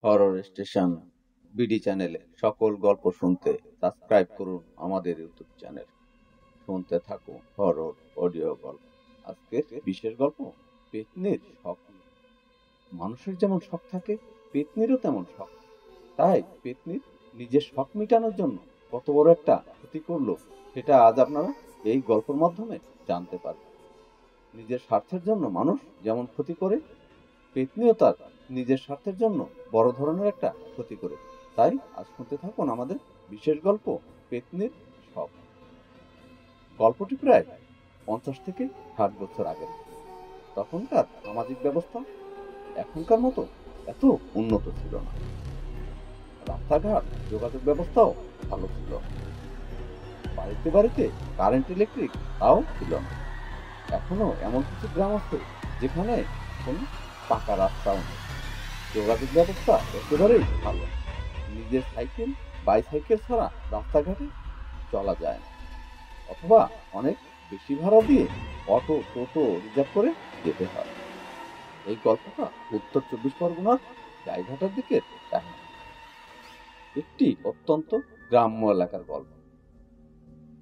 Horror station BD চ্যানেলে সকল গল্প শুনতে সাবস্ক্রাইব করুন আমাদের ইউটিউব চ্যানেল। শুনতে থাকুন হরর অডিও গল্প। আজকের বিশেষ গল্প, পেত্নীর শখ। মানুষের যেমন শখ থাকে, পেত্নীরও তেমন শখ। তাই পেত্নীর নিজের শখ মেটানোর জন্য কত বড় একটা ক্ষতি করলো, সেটা আজ আপনারা এই গল্পের মাধ্যমে জানতে পারবেন। নিজের স্বার্থের জন্য মানুষ যেমন ক্ষতি করে, পেত্নীও তার নিজের স্বার্থের জন্য বড় ধরনের একটা ক্ষতি করে। তাই আজ শুনতে থাকুন আমাদের বিশেষ গল্প, পেত্নীর শখ। গল্পটি প্রায় 50 থেকে 60 বছর আগের। তখনকার সামাজিক ব্যবস্থা এখনকার মতো এত উন্নত ছিল না। রাস্তাঘাট যোগাযোগ ব্যবস্থাও ভালো ছিল না। বাড়িতে বাড়িতে কারেন্ট, ইলেকট্রিক তাও ছিল না। এখনো এমন কিছু গ্রাম আছে যেখানে কোনো পাকা রাস্তাও নেই। যোগাযোগ ব্যবস্থা একেবারেই ভালো। নিজের সাইকেল, বাইসাইকেল ছাড়া রাস্তাঘাটে চলা যায় না, অথবা অনেক বেশি ভাড়া দিয়ে অটো, টোটো রিজার্ভ করে যেতে হয়। এই গল্পটা উত্তর 24 পরগনার গাইঘাটার দিকের কাহিনী। একটি অত্যন্ত গ্রাম্য এলাকার গল্প।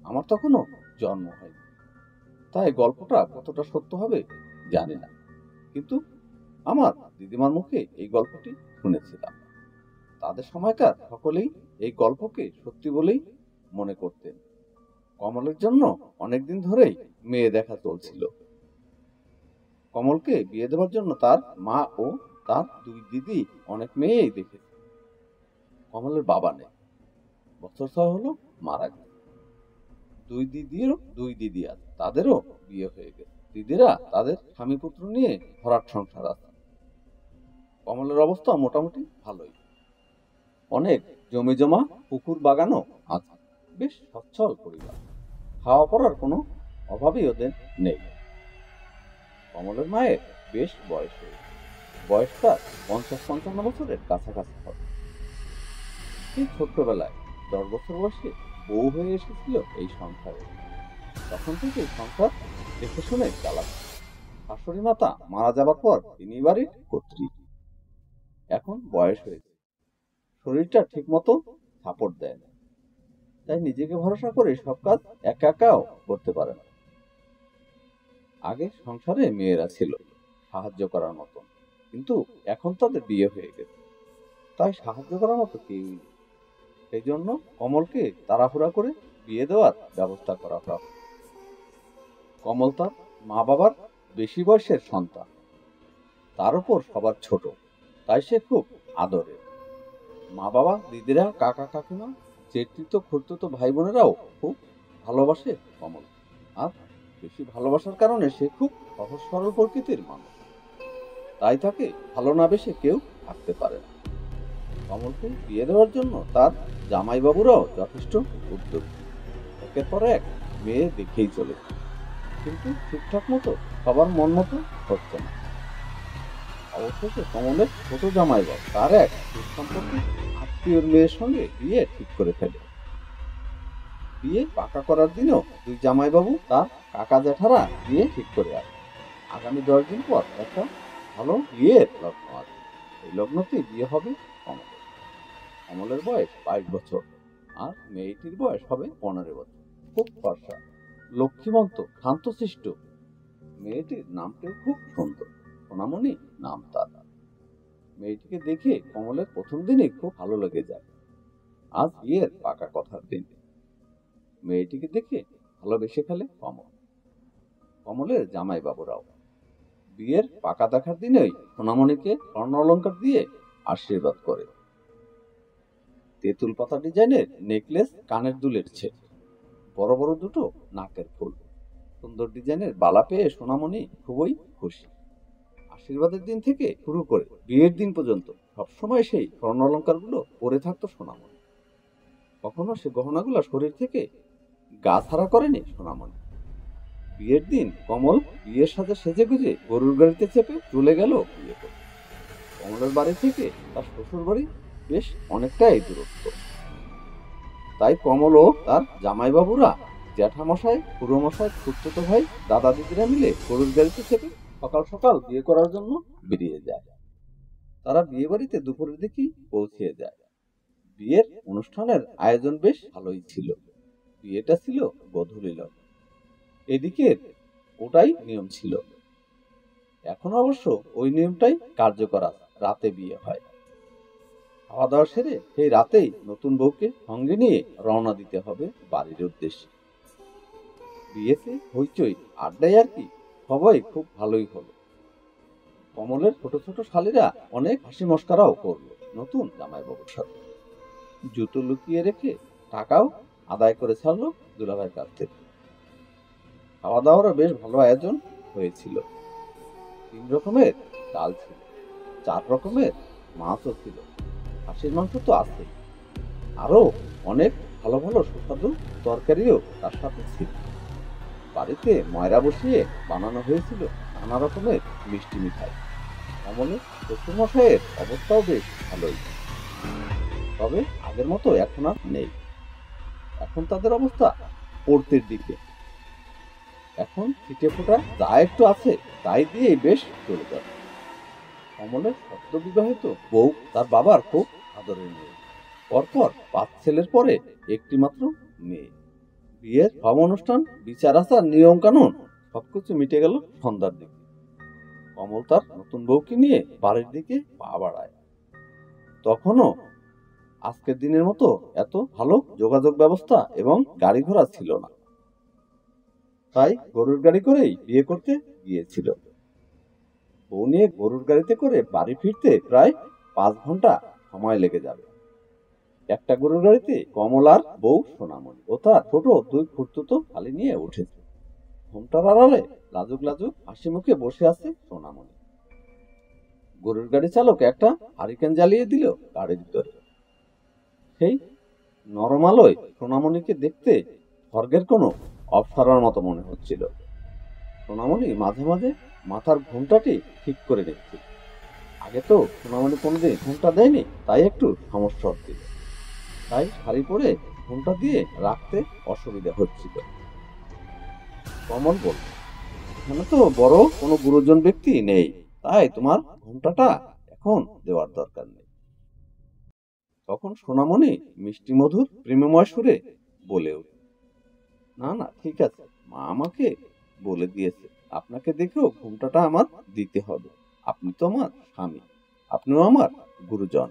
আমার তখনও জন্ম হয়নি, তাই গল্পটা কতটা সত্য হবে জানি না, কিন্তু আমার দিদিমার মুখে এই গল্পটি শুনেছিলাম। তাদের সময়কার সকলেই এই গল্পকে সত্যি বলেই মনে করতেন। কমলের জন্য অনেকদিন ধরেই মেয়ে দেখা চলছিল। কমলকে বিয়ে দেওয়ার জন্য তার মা ও তার দুই দিদি অনেক মেয়েই দেখেছে। কমলের বাবা নেই, বছর 6 হলো মারা গেছে। দুই দিদি আছে, তাদেরও বিয়ে হয়ে গেছে। দিদিরা তাদের স্বামী পুত্র নিয়ে ভরাট সংসার আছে। কমলের অবস্থা মোটামুটি ভালোই। অনেক জমি জমা, পুকুর, বাগানও আছে। বেশ সচ্ছল পরিবার। খাওয়া পড়ার কোনো অভাবই ওদের নেই। কমলের মায়ের বেশ বয়স হয়েছে। বয়সটা 50-55 বছরের কাছাকাছি হবে। সেই ছোট্টবেলায় 10 বছর বয়সে বউ হয়ে এসেছিল এই সংসারে। তখন থেকে সংসার দেখে শুনে চালাচ্ছে। শাশুড়ি মাতা মারা যাবার পর তিনি বাড়ির কর্ত্রী। এখন বয়স হয়েছে, শরীরটা ঠিক মতো সাপোর্ট দেয় না, তাই নিজেকে ভরসা করে সব কাজ একা একাও করতে পারে না। আগে সংসারে মেয়েরা ছিল সাহায্য করার মতো, কিন্তু এখন তাদের বিয়ে হয়ে গেছে, তাই সাহায্য করার মতো কেউই নেই। সেই জন্য কমলকে তাড়াহুড়া করে বিয়ে দেওয়ার ব্যবস্থা করা হয়। কমল তার মা বাবার বেশি বয়সের সন্তান, তার উপর সবার ছোট, তাই সে খুব আদরের। মা বাবা, দিদিরা, কাকা কাকিমা, জেঠতুতো খুড়তুতো ভাই বোনেরাও খুব ভালোবাসে কমল। আর বেশি ভালোবাসার কারণে সে খুব সহজ সরল প্রকৃতির মানুষ, তাই তাকে ভালো না বেশে কেউ থাকতে পারে না। কমলকে বিয়ে দেওয়ার জন্য তার জামাইবাবুরাও যথেষ্ট উদ্যোগী। একের পর এক মেয়ে দেখেই চলে, কিন্তু ঠিকঠাক মতো সবার মন মতো হচ্ছে না। অবশেষে কমলের ছোট জামাইবাবু তার এক দুঃসম্পর্কে আত্মীয়র মেয়ের সঙ্গে বিয়ে ঠিক করে ফেলে। বিয়ে পাকা করার দিনও দুই জামাইবাবু তার কাকা জ্যাঠারা বিয়ে ঠিক করে আসে। আগামী 10 দিন পর একটা ভালো বিয়ের লগ্ন আছে। এই লগ্নতে বিয়ে হবে কমলের। কমলের বয়স 22 বছর, আর মেয়েটির বয়স হবে 15 বছর। খুব ফর্সা, লক্ষ্মীবন্ত, শান্তশিষ্ট। মেয়েটির নামটিও খুব সুন্দর, সোনামণি নাম তার। মেয়েটিকে দেখে কমলের প্রথম দিনই খুব ভালো লেগে যায়। আজ বিয়ের পাকা কথার দিন। মেয়েটিকে দেখে ভালোবেসে ফেলে কমল। কমলের জামাই বাবুরাও বিয়ের পাকা দেখার দিনেই সোনামণিকে স্বর্ণ অলংকার দিয়ে আশীর্বাদ করে। তেঁতুল পাতা ডিজাইনের নেকলেস, কানের দুলের ছেট, বড় বড় দুটো নাকের ফুল, সুন্দর ডিজাইনের বালা পেয়ে সোনামণি খুবই খুশি। আশীর্বাদের দিন থেকে শুরু করে বিয়ের দিন পর্যন্ত সবসময় সেই স্বর্ণ অলংকার গুলো পরে থাকতো সোনামণি। কখনো সে গহনাগুলো শরীর থেকে গা ছাড়া করেনি সোনামণি। বিয়ের দিন কমল বিয়ের সাথে সেজে গুজে গরুর গাড়িতে চেপে চলে গেল বিয়ে করতে। কমলের বাড়ি থেকে তার শ্বশুর বাড়ি বেশ অনেকটাই দূরত্ব, তাই কমল ও তার জামাইবাবুরা, জ্যাঠামশাই, খুড়োমশাই, খুড়তুতো ভাই, দাদা দিদিরা মিলে গরুর গাড়িতে চেপে সকাল সকাল বিয়ে করার জন্য বেরিয়ে যায়। তারা বিয়ে বাড়িতে দুপুরের দিকেই পৌঁছে যায়। বিয়ের অনুষ্ঠানের আয়োজন বেশ ভালোই ছিল। বিয়েটা ছিল গোধূলি লগ্নে। এদিকে ওটাই নিয়ম ছিল। এখন অবশ্য ওই নিয়মটাই কার্যকর আছে। রাতে বিয়ে হয়। খাওয়া দাওয়া সেরে সেই রাতেই নতুন বউকে সঙ্গে নিয়ে রওনা দিতে হবে বাড়ির উদ্দেশ্যে। বিয়েতে হইচই আড্ডায় আর কি, সবাই খুব ভালোই হলো। কমলের ছোট ছোট শালীরা অনেক হাসি মস্করাও করলো নতুন জামাইবাবুর সাথে। জুতো লুকিয়ে রেখে টাকাও আদায় করে ছাড়লো দুলাভাইয়ের কাছ থেকে। খাওয়া দাওয়ারও বেশ ভালো আয়োজন হয়েছিল। 3 রকমের ডাল ছিল, 4 রকমের মাছও ছিল, খাসির মাংস তো আছে, আরো অনেক ভালো ভালো সুস্বাদু তরকারিও তার সাথে ছিল। বাড়িতে ময়রা বসিয়ে বানানো হয়েছিল নানা রকমের মিষ্টি মিঠাই। কমলের শ্বশুরমশাইয়ের অবস্থাও বেশ ভালোই, তবে আগের মতো এখন আর নেই। এখন তাদের অবস্থা পড়তের দিকে। এখন ছিটে ফোটা যা একটু আছে তাই দিয়েই বেশ চলে যাবে। কমলের সদ্য বিবাহিত বউ তার বাবার খুব আদরের মেয়ে। পরপর 5 ছেলের পরে একটি মাত্র মেয়ে। বিয়ের সব অনুষ্ঠান, বিচার আচার, নিয়ম কানুন সবকিছু মিটে গেল সন্ধ্যার দিকে। কমল তার নতুন বউকে নিয়ে বাড়ির দিকে পা বাড়ায়। তখনও আজকের দিনের মতো এত ভালো যোগাযোগ ব্যবস্থা এবং গাড়ি ঘোড়া ছিল না, তাই গরুর গাড়ি করেই বিয়ে করতে গিয়েছিল। বউ নিয়ে গরুর গাড়িতে করে বাড়ি ফিরতে প্রায় 5 ঘন্টা সময় লেগে যাবে। একটা গরুর গাড়িতে কমল আর বউ সোনামণি ও তার ছোট 2 খুড়তুতো শালী নিয়ে উঠেছে। ঘোমটার আড়ালে লাজুক লাজুক হাসি মুখে বসে আছে সোনামণি। গরুর গাড়ি চালক একটা হারিকেন জ্বালিয়ে দিল গাড়ির ভিতরে। সেই নরম আলোয় সোনামণিকে দেখতে স্বর্গের কোনো অপ্সরার মতো মনে হচ্ছিল। সোনামণি মাঝে মাঝে মাথার ঘোমটাটি ঠিক করে নিচ্ছিল। আগে তো সোনামণি কোনোদিন ঘোমটা দেয়নি, তাই একটু সমস্যা হচ্ছিল। তাই শাড়ি পরে ঘোমটা দিয়ে রাখতে অসুবিধা হচ্ছিল। কমল বলল, এখানে তো বড় কোনো গুরুজন ব্যক্তি নেই, তাই তোমার ঘোমটাটা এখন দেওয়ার দরকার নেই। তখন সোনামণি মিষ্টি মধুর প্রেমময় সুরে বলে উঠল, না না ঠিক আছে, মা আমাকে বলে দিয়েছে আপনাকে দেখেও ঘোমটাটা আমার দিতে হবে। আপনি তো আমার স্বামী, আপনিও আমার গুরুজন।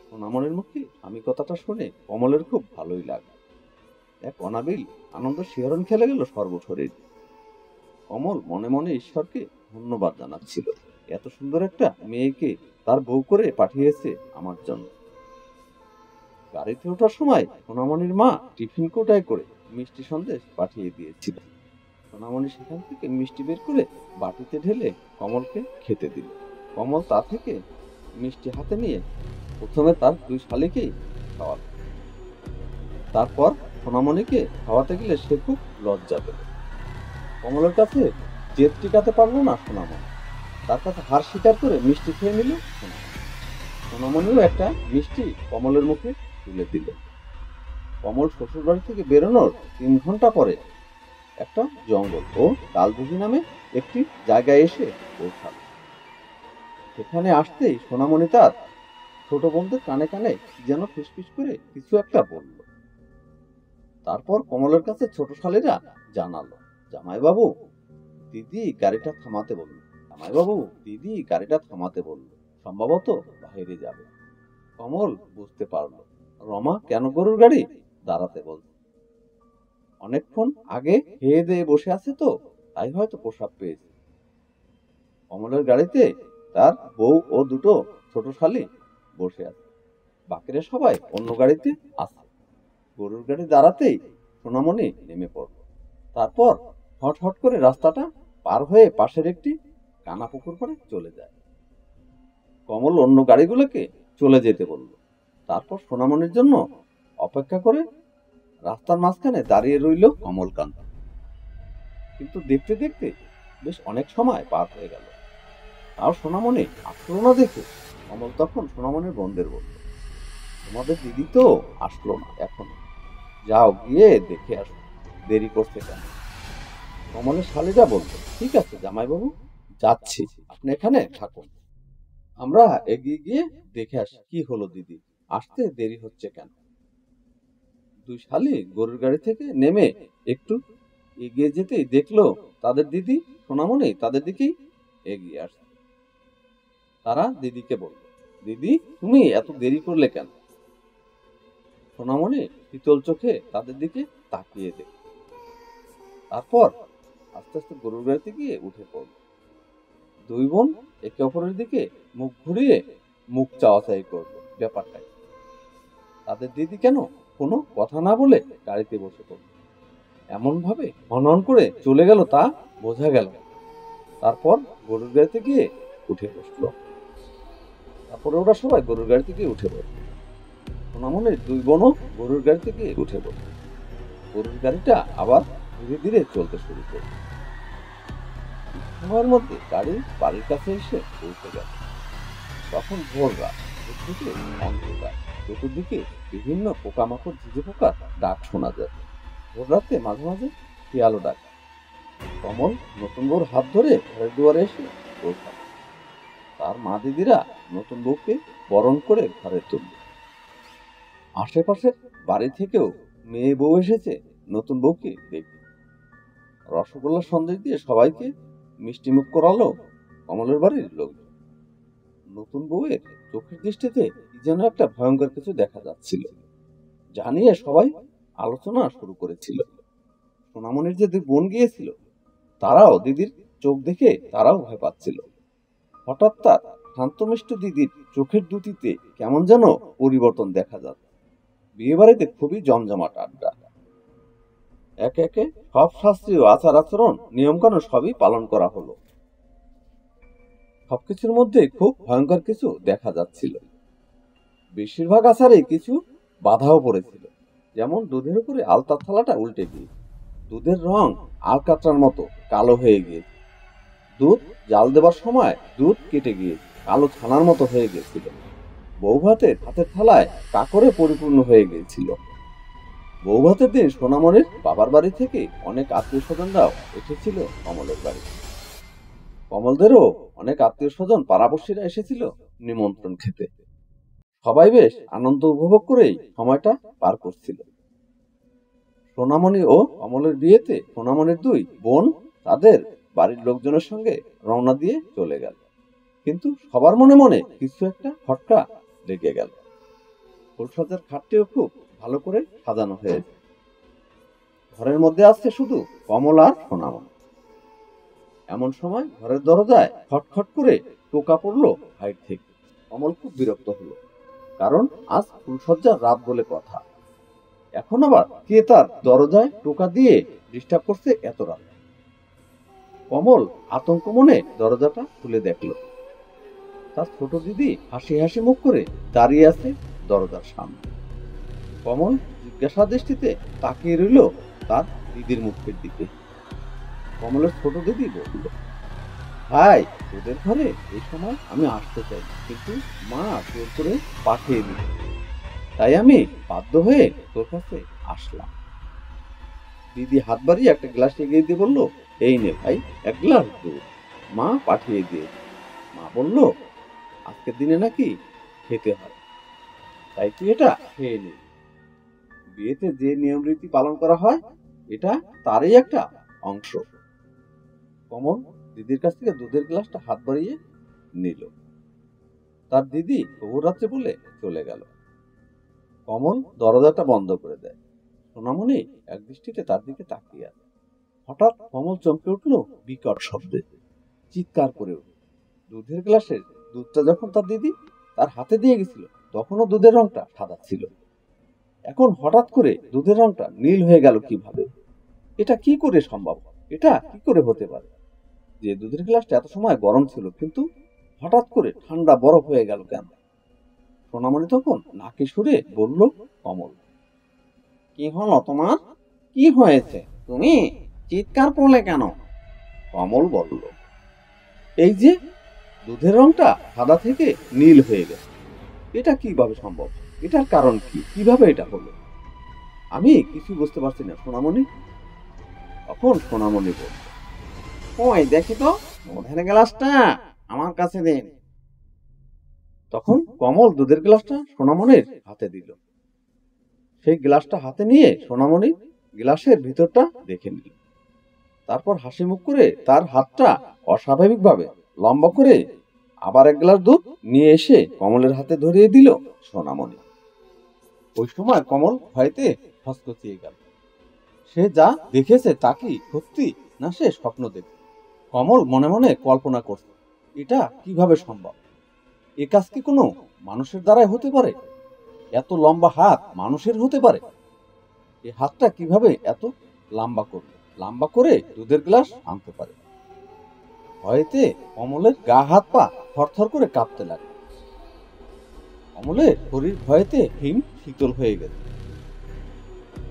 সোনামণির মুখে স্বামী কথাটা শুনে কমলের খুব ভালোই লাগলো। এক অনাবিল আনন্দ শিহরণ খেলে গেল সর্বশরীর। কমল মনে মনে ঈশ্বরকে ধন্যবাদ জানাচ্ছিল, এত সুন্দর একটা মেয়েকে তার বউ করে পাঠিয়েছে আমার জন্য। গাড়িতে ওঠার সময় সোনামণির মা টিফিন কোটায় করে মিষ্টি সন্দেশ পাঠিয়ে দিয়েছিল। সোনামণি সেখান থেকে মিষ্টি বের করে বাটিতে ঢেলে কমলকে খেতে দিল। কমল তা থেকে মিষ্টি হাতে নিয়ে প্রথমে তার 2 শালীকেই খাওয়াল। তারপর সোনামণিকে খাওয়াতে গেলে সে খুব লজ্জা পেল। কমলের কাছে জেদ টিকাতে পারলো না সোনামণি, তার কাছে হার স্বীকার করে মিষ্টি খেয়ে নিল সোনামণি। সোনামণিও একটা মিষ্টি কমলের মুখে তুলে দিল। কমল শ্বশুর বাড়ি থেকে বেরোনোর 3 ঘন্টা পরে একটা জঙ্গল ও ডালদিঘি নামে একটি জায়গায় এসে পৌঁছাল। সেখানে আসতেই সোনামণি তার ছোট বোনদের কানে কানে যেন ফিসফিস করে কিছু একটা বলল। তারপর কমলের কাছে ছোট শালীরা জানালো, জামাইবাবু দিদি গাড়িটা থামাতে বলল, জামাইবাবু দিদি গাড়িটা থামাতে বলল, সম্ভবত বাইরে যাবে। কমল বুঝতে পারলো রমা কেন গরুর গাড়ি দাঁড়াতে বলল। অনেকক্ষণ আগে খেয়ে দিয়ে বসে আছে তো, তাই হয়তো প্রসাব পেয়েছে। কমলের গাড়িতে তার বউ ও 2 ছোট শালী বসে আছে, বাকিরা সবাই অন্য গাড়িতে আছে। গরুর গাড়ি দাঁড়াতেই সোনামণি নেমে পড়ল। তারপর হট হট করে রাস্তাটা পার হয়ে পাশের একটি কানা পুকুর পাড়ে চলে যায়। কমল অন্য গাড়িগুলোকে চলে যেতে বলল। তারপর সোনামণির জন্য অপেক্ষা করে রাস্তার মাঝখানে দাঁড়িয়ে রইল কমলকান্ত। কিন্তু দেখতে দেখতে বেশ অনেক সময় পার হয়ে গেল, তাও সোনামণি আসলো না দেখে কমল তখন সোনামণির বোনদের বলল, তোমাদের দিদি তো আসলো না এখনো, যাও গিয়ে দেখে আসো, দেরি করছে কেন? কমলের শালীরা বলল, ঠিক আছে জামাইবাবু, যাচ্ছি, আপনি এখানে থাকুন। আমরা এগিয়ে গিয়ে দেখে আসি কি হলো দিদি, আসতে দেরি হচ্ছে কেন? দুই শালি গরুর গাড়ি থেকে নেমে একটু এগিয়ে যেতেই দেখলো তাদের দিদি সোনামণি তাদের দিকেই এগিয়ে আসছে। তারা দিদিকে বলল, দিদি তুমি এত দেরি করলে কেন? সোনামণি শীতল চোখে তাদের দিকে তাকিয়ে দেখ, তারপর আস্তে আস্তে গরুর গাড়িতে গিয়ে উঠে পড়ল। দুই বোন একে অপরের দিকে মুখ ঘুরিয়ে মুখ চাওয়াচাই করলো, ব্যাপারটা কি? তাদের দিদি কেন কোনো কথা না বলে গাড়িতে বসে পড়ল, এমন ভাবে হনহন করে চলে গেল তা বোঝা গেল। তারপর গরুর গাড়িতে গিয়ে উঠে বসলো। তারপরে ওরা সবাই গরুর গাড়িতে গিয়ে উঠে পড়ল। সোনামণির দুই বোনও গরুর গাড়িতে গিয়ে উঠে পড়ল। গরুর গাড়িটা আবার ধীরে ধীরে চলতে শুরু করল। সময়ের মধ্যে গাড়ি বাড়ির কাছে এসে পৌঁছে গেল। তখন ভোর রাত, চতুর্দিকে অন্ধকার, চতুর্দিকে বিভিন্ন পোকামাকড় ঝিঝে পোকার ডাক শোনা যায়। ভোর রাতে মাঝে মাঝে শিয়ালও ডাক। কমল নতুন বউর হাত ধরে ঘরের দুয়ারে এসে পৌঁছাল। তার মা দিদিরা নতুন বউকে বরণ করে ঘরে তুলল। আশেপাশের বাড়ি থেকেও মেয়ে বউ এসেছে নতুন বউকে দেখতে। রসগোল্লা সন্দেশ দিয়ে সবাইকে মিষ্টি মুখ করালো কমলের বাড়ির লোক। নতুন বউয়ের চোখের দৃষ্টিতে কি যেন একটা ভয়ঙ্কর কিছু দেখা যাচ্ছিল, জানিয়ে সবাই আলোচনা শুরু করেছিল। সোনামণির যে দুই বোন গিয়েছিল তারাও দিদির চোখ দেখে তারাও ভয় পাচ্ছিল। হঠাৎ তার শান্তমিষ্ট দিদির চোখের দুটিতে কেমন যেন পরিবর্তন দেখা যাচ্ছে। বিয়ে বাড়িতে খুবই জমজমাট আড্ডা। একে একে সব শাস্ত্রীয় আচার আচরণ নিয়মকানুন সবই পালন করা হলো। সবকিছুর মধ্যে খুব ভয়ঙ্কর কিছু দেখা যাচ্ছিল। বেশিরভাগ আচারে কিছু বাধাও পড়েছিল, যেমন দুধের উপরে আলতার থালাটা উল্টে গিয়ে দুধের রং আলকাতরার মতো কালো হয়ে গিয়েছে। দুধ জাল দেবার সময় দুধ কেটে গিয়ে কালো ছানার মতো হয়ে গিয়েছিল। বউ ভাতের হাতের থালায় কাকরে পরিপূর্ণ হয়ে গিয়েছিল। বউ ভাতের দিন সোনামণির বাবার বাড়ি থেকে অনেক আত্মীয় স্বজনরাও এসেছিল কমলের বাড়ি। কমলদেরও অনেক আত্মীয় স্বজন পাড়াপড়শিরা এসেছিল নিমন্ত্রণ খেতে। সবাই বেশ আনন্দ উপভোগ করেই সময়টা পার করছিল। সোনামণি ও কমলের বিয়েতে সোনামণির দুই বোন তাদের বাড়ির লোকজনের সঙ্গে রওনা দিয়ে চলে গেল। কিন্তু সবার মনে মনে কিছু একটা খটকা লেগে গেল। ফুলসজ্জার খাটটিও খুব ভালো করে সাজানো হয়েছে। ঘরের মধ্যে আসছে শুধু কমল আর সোনামণি। এমন সময় ঘরের দরজায় খটখট করে টোকা পড়লো হাইট থেকে। কমল খুব বিরক্ত হলো, কারণ আজ ফুলসজ্জার রাত বলে কথা। এখন আবার কে তার দরজায় টোকা দিয়ে ডিস্টার্ব করছে এত রাত। কমল আতঙ্ক মনে দরজাটা খুলে দেখলো। তার ছোট দিদি হাসি হাসি মুখ করে দাঁড়িয়ে আছে দরজার সামনে। কমল জিজ্ঞাসা দৃষ্টিতে তাকিয়ে রইল তার দিদির মুখের দিকে। কমলের ছোট দিদি বলল, ভাই তোদের ঘরে এই সময় আমি আসতে চাই, কিন্তু মা জোর করে পাঠিয়ে দিল, তাই আমি বাধ্য হয়ে তোর কাছে আসলাম। দিদি হাত বাড়িয়ে একটা গ্লাস এগিয়ে দিয়ে বলল, এই নে ভাই, এক গ্লাস দুধ মা পাঠিয়ে দিয়ে। মা বলল, আজকের দিনে নাকি খেতে হয়, তাই তুই এটা খেয়ে নে। বিয়েতে যে নিয়ম রীতি পালন করা হয় এটা তারই একটা অংশ। কমল দিদির কাছ থেকে দুধের গ্লাসটা হাত বাড়িয়ে নিল। তার দিদি শুভরাত্রি বলে চলে গেল। কমল দরজাটা বন্ধ করে দেয়। সোনামণি এক দৃষ্টিতে তার দিকে তাকিয়ে আছে। হঠাৎ কমল চমকে উঠল বিকট শব্দে, চিৎকার করে উঠল। দুধের গ্লাসের দুধটা যখন তার দিদি তার হাতে দিয়ে গেছিল তখনও দুধের রংটা সাদা ছিল, এখন হঠাৎ করে দুধের রংটা নীল হয়ে গেল কিভাবে? এটা কি করে সম্ভব? এটা কি করে হতে পারে যে দুধের গ্লাসটা এত সময় গরম ছিল কিন্তু হঠাৎ করে ঠান্ডা বরফ হয়ে গেল কেন? সোনামণি তখন নাকি সুরে বলল, কমল কি হলো তোমার? কি হয়েছে? তুমি চিৎকার করলে কেন? কমল বলল, এই যে দুধের রংটা সাদা থেকে নীল হয়ে গেছে, এটা কিভাবে সম্ভব? এটার কারণ কি? কিভাবে এটা হলো? আমি কিছু বুঝতে পারছি না সোনামণি। তখন সোনামণি বলল, ওই দেখি তো দুধের গ্লাসটা আমার কাছে দিন। তখন কমল দুধের গ্লাসটা সোনামণির হাতে দিল। সেই গ্লাসটা হাতে নিয়ে সোনামণি গ্লাসের ভিতরটা দেখে নিল। তারপর হাসি মুখ করে তার হাতটা অস্বাভাবিকভাবে লম্বা করে আবার এক গ্লাস দুধ নিয়ে এসে কমলের হাতে ধরিয়ে দিল সোনামণি। ওই সময় কমল ভয়তে হকচকিয়ে গেল। সে যা দেখেছে তা কি সত্যি না সে স্বপ্ন দেখে? কমল মনে মনে কল্পনা করছে, এটা কিভাবে সম্ভব? এ কাজ কি কোনো মানুষের দ্বারাই হতে পারে? এত লম্বা হাত মানুষের হতে পারে? এই হাতটা কিভাবে এত লম্বা করে দুধের গ্লাস আনতে পারে? ভয়েতে কমলের গা হাত পা থরথর করে কাঁপতে লাগে। কমলের শরীর ভয়েতে হিম শীতল হয়ে গেছে।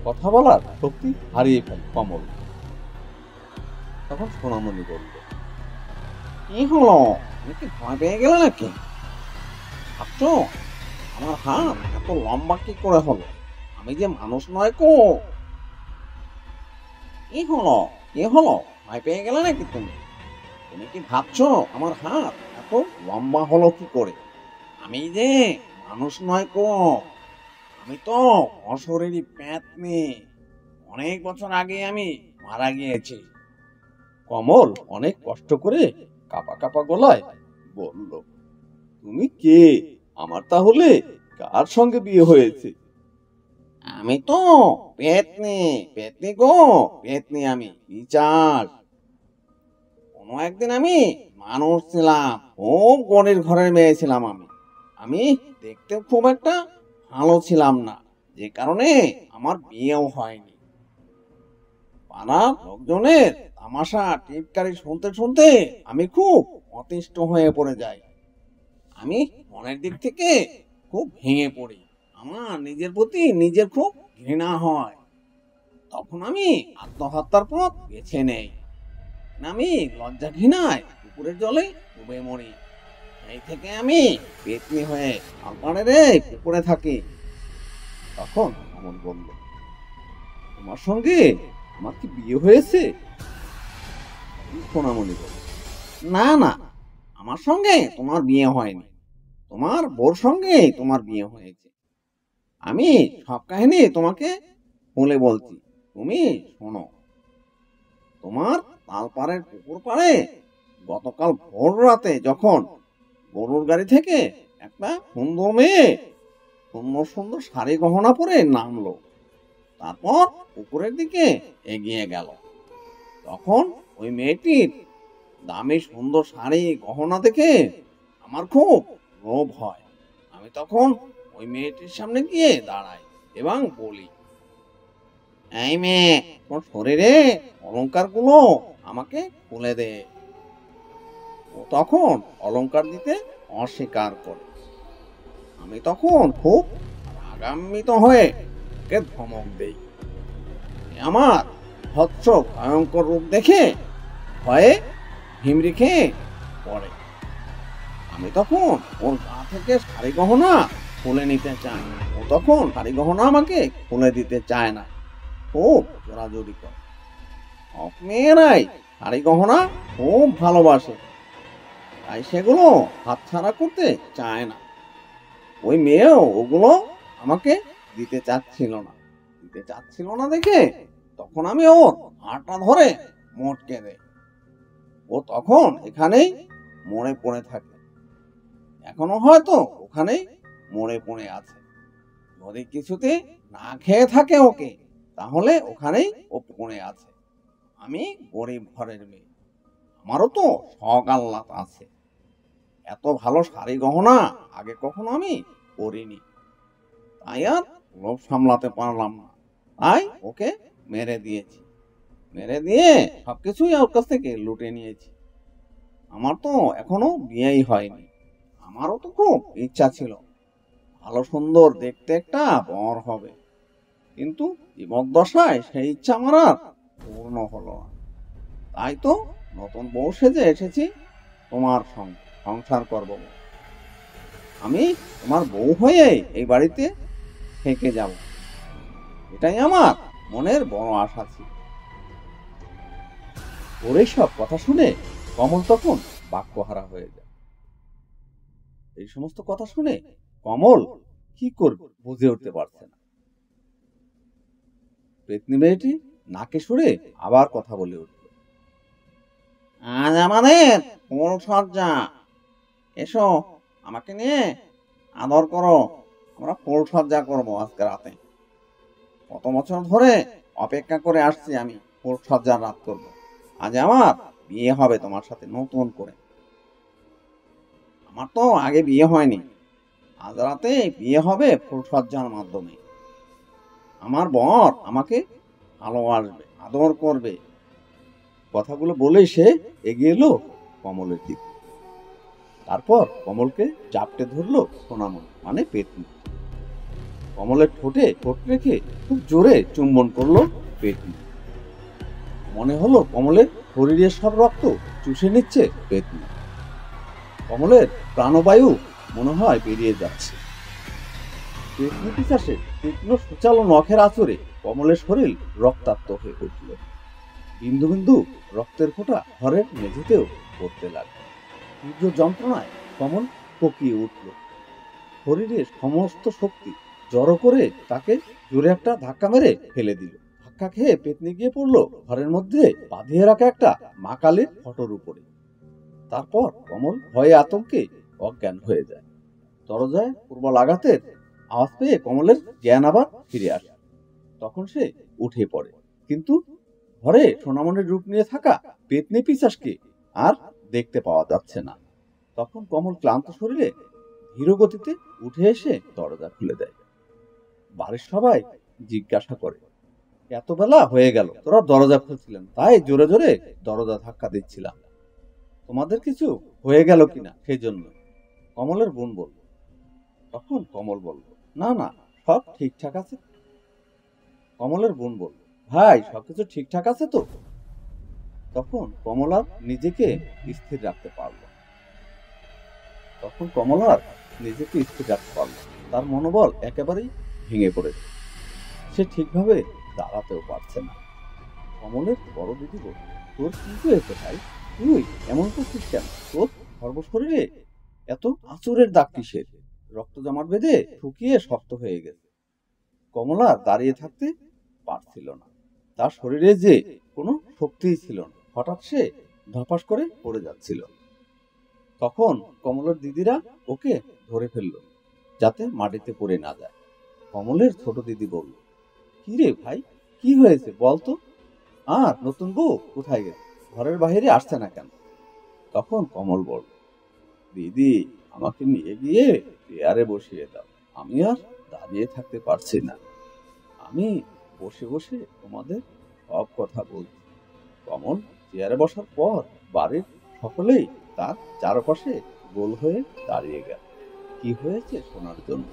কথা বলার শক্তি হারিয়ে ফেলে কমল। তখন সোনামণি বলল, কি হলো, তুমি কি ভয় পেয়ে গেলে নাকি? ভাবছো আমার হাত এত লম্বা কি করে হলো? আমি যে মানুষ নয় কো। কি হলো, কি হলো, ভয় পেয়ে গেলে নাকি তুমি? তুমি কি ভাবছো আমার হাত এত লম্বা হলো কি করে? আমি যে মানুষ নয় কো। আমি তো অশরীরী পেতনি। অনেক বছর আগে আমি মারা গিয়েছি। কমল অনেক কষ্ট করে কাঁপা কাঁপা গলায় বলল, তুমি কে? আমার তাহলে কার সঙ্গে বিয়ে হয়েছে? আমি তো পেতনি, পেতনি গো, পেতনি। আমি বিচার। কোনো একদিন আমি মানুষ ছিলাম, খুব গরিব ঘরের মেয়ে ছিলাম। আমি দেখতে খুব একটা ভালো ছিলাম না, যে কারণে আমার বিয়েও হয়নি। পাড়ার লোকজনের তামাশা টিটকারি শুনতে শুনতে আমি খুব অতিষ্ঠ হয়ে পড়ে যাই। আমি মনের দিক থেকে খুব ভেঙে পড়ি। আমার নিজের প্রতি নিজের খুব ঘৃণা হয়। তখন আমি আত্মহত্যার পথ বেছে নেই। আমি লজ্জা ঘৃণায় পুকুরের জলে ডুবে মরি। এই থেকে আমি পেতনি হয়ে আলপাড়ের পুকুরে থাকি। তখন অমন বলল, তোমার সঙ্গে আমার কি বিয়ে হয়েছে? সোনামণি বলল, না না, আমার সঙ্গে তোমার বিয়ে হয়নি। তোমার বোর সঙ্গে তোমার বিয়ে হয়েছে। আমি সব কাহিনী তোমাকে বলে বলছি, তুমি শোনো। তোমার তালপাড়ের পুকুর পাড়ে গতকাল ভোর রাতে যখন গরুর গাড়ি থেকে একটা সুন্দর মেয়ে সুন্দর সুন্দর শাড়ি গহনা পরে নামলো, তারপর পুকুরের দিকে এগিয়ে গেল, তখন ওই মেয়েটির দামি সুন্দর শাড়ি গহনা দেখে আমার খুব লোভ হয়। আমি তখন ওই মেয়েটির সামনে গিয়ে দাঁড়াই এবং বলি, এই মেয়ে, তোর শরীরে অলংকার গুলো আমাকে খুলে দে। ও তখন অলংকার দিতে অস্বীকার করে। আমি তখন খুব রাগান্বিত হয়ে ওকে ধমক দেই। আমার ভৎস ভয়ঙ্কর রূপ দেখে ভয়ে হিমড়ি খেয়ে পড়ে। আমি তখন ওর গা থেকে শাড়ি গহনা খুলে নিতে চাই। ও তখন শাড়ি গহনা আমাকে খুলে দিতে চায় না, খুব জোরাজোরি করে। সব মেয়েরাই শাড়ি গহনা খুব ভালোবাসে, তাই সেগুলো হাতছাড়া করতে চায় না। ওই মেয়েও ওগুলো আমাকে দিতে চাচ্ছিল না দেখে তখন আমি ওর হাতটা ধরে মোটকে দেই। ও তখন এখানেই মরে পড়ে থাকে। এখনো হয়তো ওখানেই মরে পড়ে আছে। যদি কিছুতে না খেয়ে থাকে ওকে, তাহলে ওখানেই ও পড়ে আছে। আমি গরিব ঘরের মেয়ে, আমারও তো শখ আহ্লাদ আছে। এত ভালো শাড়ি গহনা আগে কখনো আমি পরিনি, তাই আর লোভ সামলাতে পারলাম না, তাই ওকে মেরে দিয়েছি। মেরে দিয়ে সবকিছুই ওর কাছ থেকে লুটে নিয়েছি। আমার তো এখনো বিয়েই হয়নি। আমারও তো খুব ইচ্ছা ছিল ভালো সুন্দর দেখতে একটা বর হবে, কিন্তু জীবদ্দশায় সেই ইচ্ছা আমার আর পূর্ণ হলো না। তাই তো নতুন বউ সেজে এসেছি তোমার সঙ্গে সংসার করব। আমি তোমার বউ হয়ে এই বাড়িতে থেকে যাব, এটাই আমার মনের বড় আশা ছিল। ওর সব কথা শুনে কমল তখন বাক্যহারা হয়ে যায়। এই সমস্ত কথা শুনে কমল কি করবে বুঝে উঠতে পারছে না। পেতনি মেয়েটি নাকে সুরে আবার কথা বলে উঠল, আজ আমাদের ফুল সজ্জা, এসো আমাকে নিয়ে আদর করো, আমরা ফুল সজ্জা করবো আজকে রাতে। কত বছর ধরে অপেক্ষা করে আসছি আমি ফুল সজ্জার রাত করব। আজ আমার বিয়ে হবে তোমার সাথে নতুন করে। আমার তো আগে বিয়ে হয়নি, আজ রাতে বিয়ে হবে ফুল সজ্জার মাধ্যমে। আমার বর আমাকে ভালোবাসবে, আদর করবে। কথাগুলো বলেই সে এগিয়ে এলো কমলের দিকে। তারপর কমলকে জাপটে ধরলো সোনামণি মানে পেতনি। কমলের ঠোঁটে ঠোঁট রেখে খুব জোরে চুম্বন করলো পেতনি। মনে হলো কমলের শরীরের সব রক্ত চুষে নিচ্ছে পেতনি। কমলের প্রাণবায়ু মনে হয় বেরিয়ে যাচ্ছে। পেতনি পিশাচের তীক্ষ্ণ সুচালো নখের আঁচড়ে কমলের শরীর রক্তাক্ত হয়ে উঠল। বিন্দু বিন্দু রক্তের ফোঁটা ঘরের মেঝেতেও পড়তে লাগলো। তীব্র যন্ত্রণায় কমল কোকিয়ে উঠল। শরীরের সমস্ত শক্তি জড়ো করে তাকে জোরে একটা ধাক্কা মেরে ফেলে দিল। ধাক্কা খেয়ে পেতনি গিয়ে পড়লো ঘরের মধ্যে বাঁধিয়ে রাখা একটা মা কালীর ফটোর উপরে। তারপর কমল ভয়ে আতঙ্কে অজ্ঞান হয়ে যায়। দরজায় প্রবল আঘাতের আওয়াজ পেয়ে কমলের জ্ঞান আবার ফিরে আসে। তখন সে উঠে পড়ে, কিন্তু ঘরে সোনামণির রূপ নিয়ে থাকা পেতনি পিশাচকে আর দেখতে পাওয়া যাচ্ছে না। তখন কমল ক্লান্ত শরীরে ধীর গতিতে উঠে এসে দরজা খুলে দেয়। বাড়ির সবাই জিজ্ঞাসা করে, এত বেলা হয়ে গেল তোরা দরজা খুলছিলেন, তাই জোরে জোরে দরজা ধাক্কা দিচ্ছিলাম, তোমাদের কিছু হয়ে গেল কিনা সেই জন্য। কমলের বোন বলল। তখন কমল বলল, না না, সব ঠিকঠাক আছে। কমলের বোন বলল, ভাই সবকিছু ঠিকঠাক আছে তো? তখন কমল আর নিজেকে স্থির রাখতে পারল। তার মনোবল একেবারেই ভেঙে পড়েছে। সে ঠিকভাবে দাঁড়াতেও পারছে না। কমলের বড় দিদি বলল, তোর কি হয়েছে ভাই? তুই এমন করছিস কেন? তোর সর্বশরীরে এত আঁচড়ের দাগ কিসের? রক্ত জমাট বেঁধে শুকিয়ে শক্ত হয়ে গেছে। কমলা দাঁড়িয়ে থাকতে পারছিল না। তার শরীরে যে কোনো শক্তিই ছিল না। হঠাৎ সে ধপাস করে পড়ে যাচ্ছিল। তখন কমলের দিদিরা ওকে ধরে ফেলল যাতে মাটিতে পড়ে না যায়। কমলের ছোট দিদি বলল, কি রে ভাই, কি হয়েছে বলতো? আর নতুন বউ কোথায় গেছে? ঘরের বাইরে আসছে না কেন? তখন কমল বলল, দিদি আমাকে নিয়ে গিয়ে চেয়ারে বসিয়ে দাও, আমি আর দাঁড়িয়ে থাকতে পারছি না। আমি বসে বসে তোমাদের সব কথা বলছি। কমল চেয়ারে বসার পর বাড়ির সকলেই তার চারপাশে গোল হয়ে দাঁড়িয়ে গেল কি হয়েছে শোনার জন্য।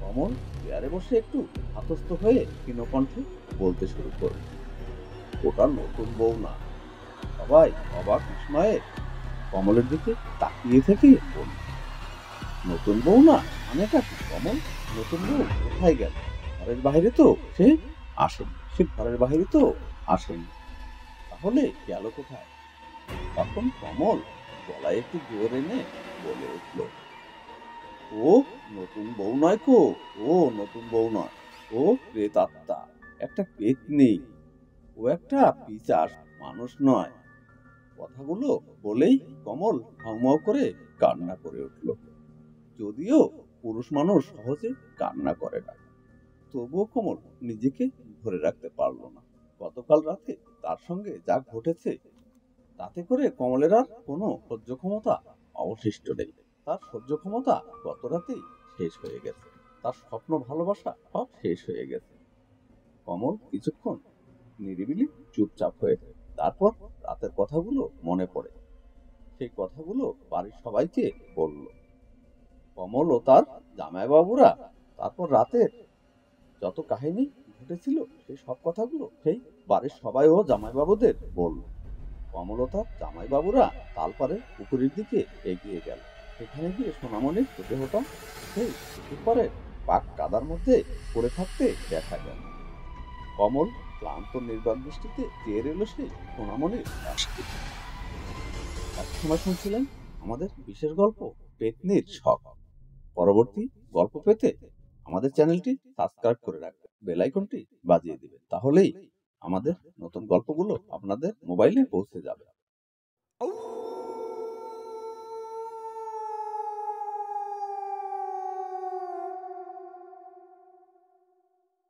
কমল চেয়ারে বসে একটু ধাতস্থ হয়ে ক্ষীণকণ্ঠে বলতে শুরু করল, ওটা নতুন বউ না। সবাই অবাক বিস্ময়ে কমলের দিকে তাকিয়ে থেকে বলল, নতুন বউ না মানে কাকি কমল? নতুন বউ কোথায় গেল? ঘরের বাইরে তো সে আসেনি। তাহলে গেল কোথায়? তখন কমল গলায় একটু জোর এনে বলে উঠল, ও নতুন বউ নয় কো, ও নতুন বউ নয়, ও প্রেতাত্মা, একটা পেতনি, ও একটা পিশাচ, মানুষ নয়। কথাগুলো বলেই কমল হাউমাউ করে কান্না করে উঠল। যদিও পুরুষ মানুষ সহজে কান্না করে না, তবুও কমল নিজেকে ধরে রাখতে পারল না। গতকাল রাতে তার সঙ্গে যা ঘটেছে তাতে করে কমলের আর কোনো সহ্য ক্ষমতা অবশিষ্ট নেই। তার সহ্য ক্ষমতা গত রাতেই শেষ হয়ে গেছে। তার স্বপ্ন ভালোবাসা সব শেষ হয়ে গেছে। কমল কিছুক্ষণ নিরিবিলি চুপচাপ হয়ে যায়। তারপর রাতের কথাগুলো মনে পড়ে। সেই কথাগুলো বাড়ির সবাইকে বলল। কমল ও তার জামাইবাবুরা তারপর রাতের যত কাহিনী ঘটেছিল সেই সব কথাগুলো সেই বাড়ির সবাই ও জামাইবাবুদের বলল। কমল ও তার জামাইবাবুরা তালপাড়ের পুকুরের দিকে এগিয়ে গেল। সেখানে গিয়ে সোনামণির দেহটা সেই পুকুর পাড়ের পাক কাদার মধ্যে পড়ে থাকতে দেখা গেল। কমল ক্লান্ত নির্বাক দৃষ্টিতে চেয়ে রইল সেই সোনামণির পাশে। এক সময় শুনছিলেন আমাদের বিশেষ গল্প পেত্নির শখ। পরবর্তী গল্প পেতে আমাদের চ্যানেলটি সাবস্ক্রাইব করে রাখবেন, বেল আইকনটি বাজিয়ে দিবেন, তাহলেই আমাদের নতুন গল্পগুলো আপনাদের মোবাইলে পৌঁছে যাবে।